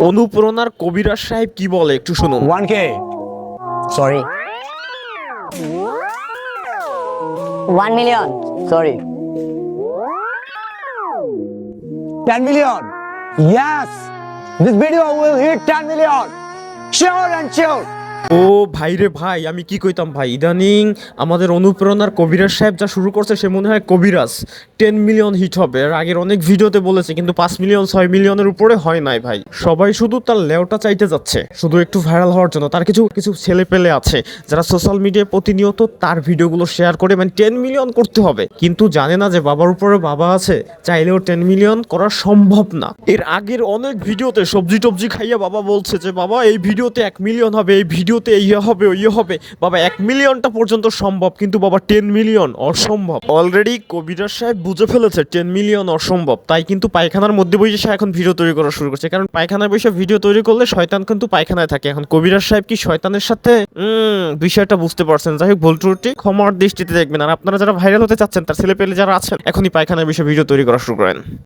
অনুপ্রেরণার কবিরাজ সাহেব কি বলে একটু শুনুন। 1K. Sorry. 1 million. Sorry. 10 million. Yes. This video will hit 10 million. Sure and sure. ও ভাই রে ভাই, আমি কি কইতাম ভাই, ইদানিং আমাদের অনুপ্রেরণার কবিরাজ সাহেব যা শুরু করছে সে মনে হয় কবিরাজ 10 মিলিয়ন হিট হবে। এর আগের অনেক ভিডিওতে বলেছে কিন্তু 5 মিলিয়ন 6 মিলিয়নের উপরে হয় নাই ভাই। সবাই শুধু তার লেওটা চাইতে যাচ্ছে শুধু একটু ভাইরাল হওয়ার জন্য। তার কিছু কিছু ছেলে পেলে আছে যারা সোশ্যাল মিডিয়ায় প্রতিনিয়ত তার ভিডিওগুলো শেয়ার করে, মানে 10 মিলিয়ন করতে হবে, কিন্তু জানে না যে বাবার উপরে বাবা আছে, চাইলেও 10 মিলিয়ন করা সম্ভব না। এর আগের অনেক ভিডিওতে সবজি টবজি খাইয়া বাবা বলছে যে বাবা এই ভিডিওতে 1 মিলিয়ন হবে, এই ভিডিওতে ইয়ে হবে ওই হবে। বাবা 1 মিলিয়নটা পর্যন্ত সম্ভব, কিন্তু বাবা 10 মিলিয়ন অসম্ভব। অলরেডি কবিরাজ সাহেব বুঝে ফেলেছে 10 মিলিয়ন অসম্ভব, তাই কিন্তু পায়খানার মধ্যে বসে সে এখন ভিডিও তৈরি করা শুরু করছে। কারণ পায়খানায় বসে ভিডিও তৈরি করলে শয়তান কিন্তু পায়খানায় থাকে। এখন কবিরাজ সাহেব কি শয়তানের সাথে বিষয়টা বুঝতে পারছেন। যাই হোক, ভুল ত্রুটি ক্ষমার দৃষ্টিতে দেখবেন। আর আপনারা যারা ভাইরাল হতে চাচ্ছেন, তার ছেলে পেলে যারা আছেন, এখনই পায়খানায় বসে ভিডিও তৈরি করা শুরু করেন।